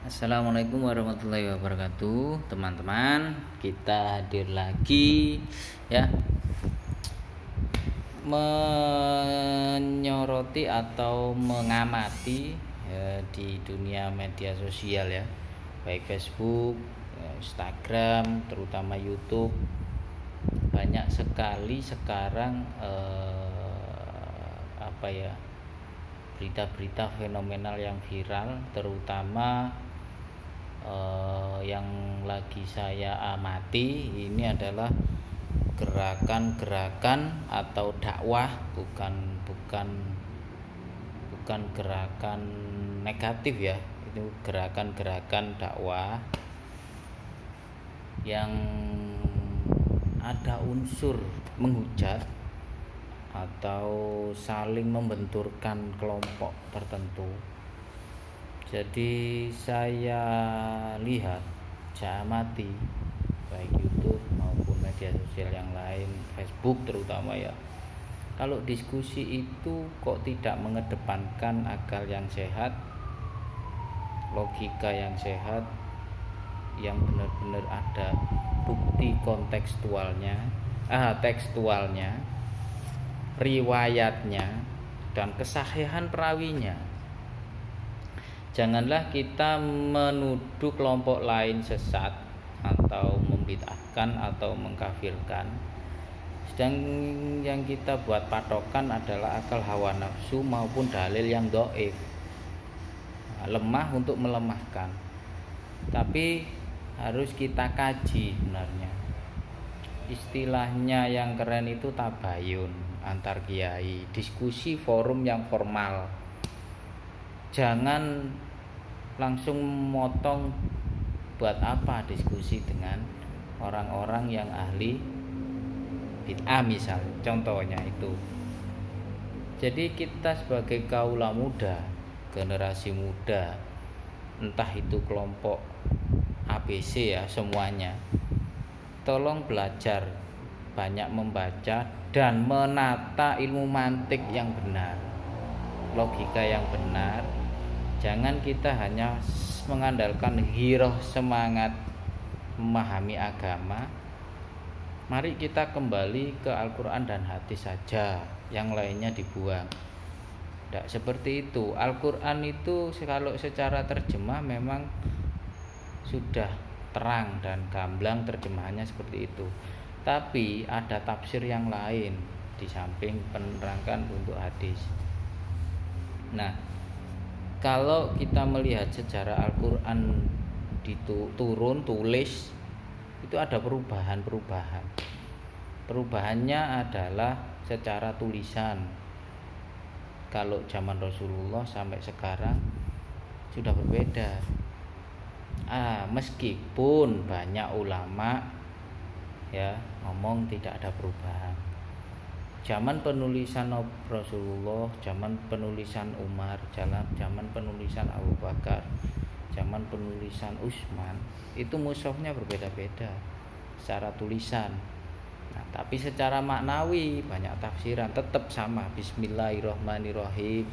Assalamualaikum warahmatullahi wabarakatuh, teman-teman. Kita hadir lagi ya, menyoroti atau mengamati ya, di dunia media sosial ya, baik Facebook, Instagram, terutama YouTube. Banyak sekali sekarang berita-berita fenomenal yang viral, terutama yang lagi saya amati ini adalah gerakan-gerakan atau dakwah, bukan gerakan negatif ya, itu gerakan-gerakan dakwah yang ada unsur menghujat atau saling membenturkan kelompok tertentu. Jadi saya lihat, saya amati baik YouTube maupun media sosial yang lain, Facebook terutama ya. Kalau diskusi itu kok tidak mengedepankan akal yang sehat, logika yang sehat, yang benar-benar ada bukti tekstualnya, riwayatnya, dan kesahihan perawinya. Janganlah kita menuduh kelompok lain sesat atau membid'ahkan atau mengkafirkan, sedang yang kita buat patokan adalah akal hawa nafsu maupun dalil yang dhaif, lemah untuk melemahkan. Tapi harus kita kaji sebenarnya. Istilahnya yang keren itu tabayun antar kiai, diskusi forum yang formal. Jangan langsung motong, buat apa diskusi dengan orang-orang yang ahli bid'ah misal, contohnya itu. Jadi kita sebagai kaula muda, generasi muda, entah itu kelompok ABC ya, semuanya, tolong belajar, banyak membaca dan menata ilmu mantik yang benar, logika yang benar. Jangan kita hanya mengandalkan giroh semangat memahami agama. Mari kita kembali ke Al-Quran dan hadis saja, yang lainnya dibuang. Tidak seperti itu. Al-Quran itu kalau secara terjemah memang sudah terang dan gamblang terjemahannya seperti itu. Tapi ada tafsir yang lain di samping penerangkan untuk hadis. Nah, kalau kita melihat sejarah Al-Quran tulis, itu ada perubahan. Perubahannya adalah secara tulisan. Kalau zaman Rasulullah sampai sekarang sudah berbeda. Meskipun banyak ulama ya ngomong tidak ada perubahan. Zaman penulisan Rasulullah, zaman penulisan Umar, zaman penulisan Abu Bakar, zaman penulisan Utsman, itu mushafnya berbeda-beda secara tulisan. Nah, tapi secara maknawi banyak tafsiran, tetap sama, Bismillahirrahmanirrahim.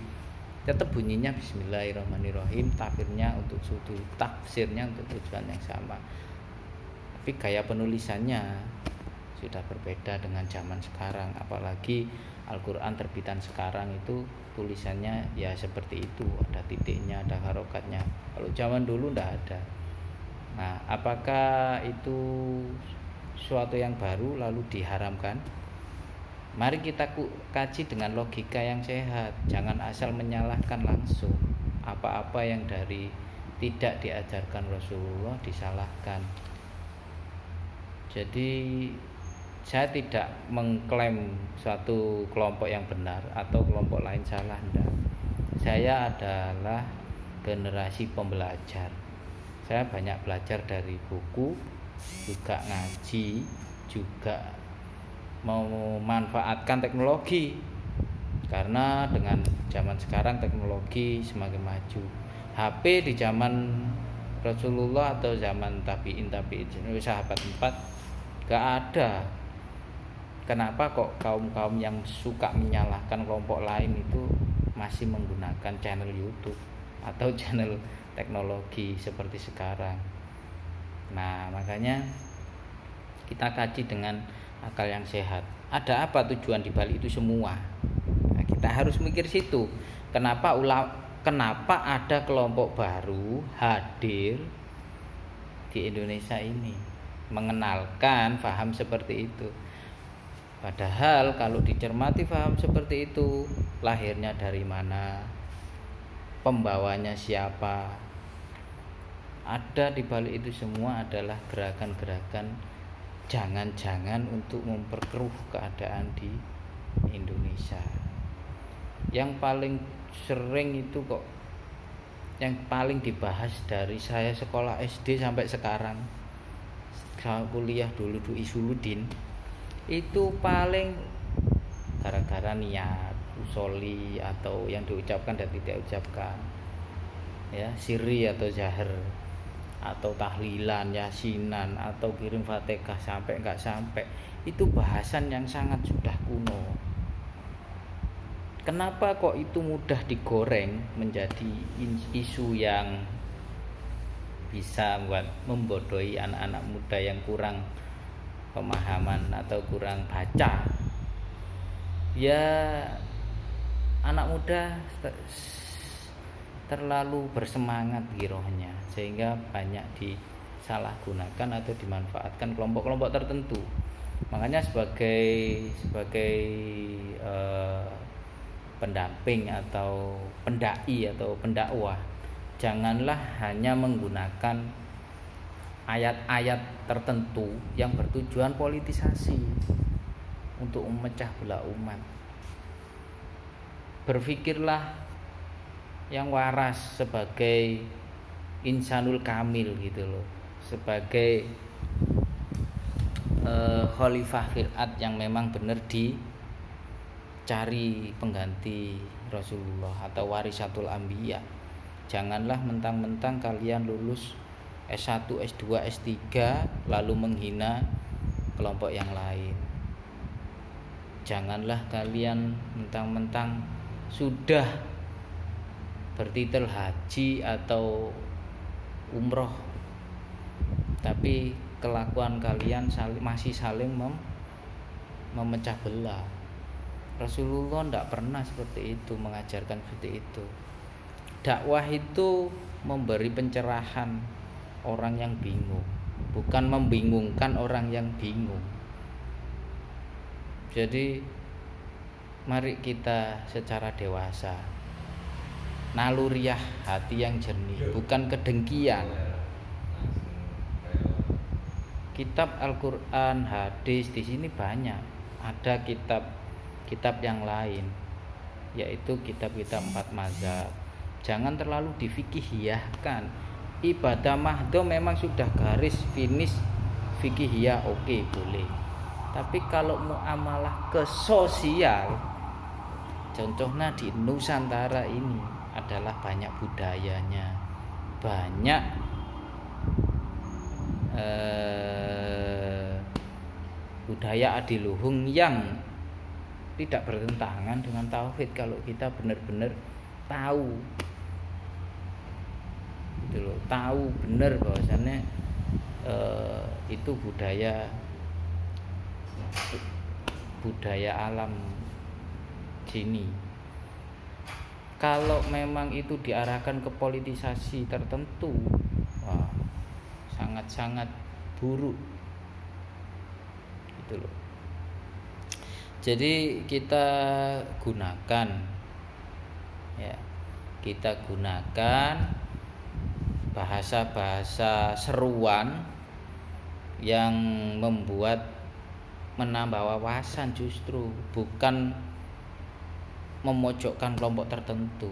Tetap bunyinya Bismillahirrahmanirrahim, tafsirnya untuk tujuan yang sama. Tapi gaya penulisannya sudah berbeda dengan zaman sekarang. Apalagi Al-Quran terbitan sekarang itu tulisannya ya seperti itu, ada titiknya, ada harokatnya. Kalau zaman dulu tidak ada. Nah, apakah itu suatu yang baru lalu diharamkan? Mari kita kaji dengan logika yang sehat. Jangan asal menyalahkan langsung. Apa-apa yang dari tidak diajarkan Rasulullah disalahkan. Jadi saya tidak mengklaim suatu kelompok yang benar atau kelompok lain salah, enggak. Saya adalah generasi pembelajar. Saya banyak belajar dari buku, juga ngaji, juga memanfaatkan teknologi. Karena dengan zaman sekarang teknologi semakin maju. HP di zaman Rasulullah atau zaman tabi'in sahabat 4 gak ada. Kenapa kok kaum-kaum yang suka menyalahkan kelompok lain itu masih menggunakan channel YouTube atau channel teknologi seperti sekarang. Nah, makanya kita kaji dengan akal yang sehat. Ada apa tujuan di balik itu semua? Nah, kita harus mikir situ. Kenapa ada kelompok baru hadir di Indonesia ini, mengenalkan paham seperti itu. Padahal kalau dicermati paham seperti itu, lahirnya dari mana, pembawanya siapa, ada di balik itu semua adalah gerakan-gerakan jangan-jangan untuk memperkeruh keadaan di Indonesia. Yang paling sering itu kok, yang paling dibahas dari saya sekolah SD sampai sekarang, saya kuliah dulu di Isuludin, itu paling gara-gara niat, usoli atau yang diucapkan dan tidak diucapkan, ya, sirri atau jahar, atau tahlilan, yasinan, atau kirim fatihah sampai enggak sampai, itu bahasan yang sangat sudah kuno. Kenapa kok itu mudah digoreng menjadi isu yang bisa membodohi anak-anak muda yang kurang pemahaman atau kurang baca? Ya, anak muda terlalu bersemangat girohnya sehingga banyak disalahgunakan atau dimanfaatkan kelompok-kelompok tertentu. Makanya sebagai pendamping atau pendai atau pendakwah, janganlah hanya menggunakan ayat-ayat tertentu yang bertujuan politisasi untuk memecah belah umat. Berpikirlah yang waras sebagai insanul kamil gitu loh, sebagai khalifah firat yang memang benar dicari pengganti Rasulullah atau warisatul anbiya. Janganlah mentang-mentang kalian lulus S1, S2, S3 lalu menghina kelompok yang lain. Janganlah kalian mentang-mentang sudah bertitel haji atau umroh tapi kelakuan kalian masih saling memecah belah. Rasulullah tidak pernah seperti itu, mengajarkan seperti itu. Dakwah itu memberi pencerahan orang yang bingung, bukan membingungkan orang yang bingung. Jadi mari kita secara dewasa, naluriah hati yang jernih, bukan kedengkian. Kitab Al-Quran, hadis di sini banyak. Ada kitab yang lain, yaitu kitab-kitab 4 mazhab. Jangan terlalu difikihiyahkan. Ibadah mahdoh memang sudah garis finish fikihiyah, oke, boleh. Tapi kalau muamalah ke sosial, contohnya di Nusantara ini adalah banyak budayanya, banyak budaya adiluhung yang tidak bertentangan dengan tauhid kalau kita benar-benar tahu gitu loh, tahu benar bahwasannya itu budaya alam sini. Kalau memang itu diarahkan ke politisasi tertentu, wah, sangat-sangat buruk gitu loh. Jadi kita gunakan bahasa-bahasa seruan yang menambah wawasan, justru bukan memojokkan kelompok tertentu.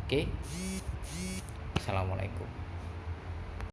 Oke. Assalamualaikum.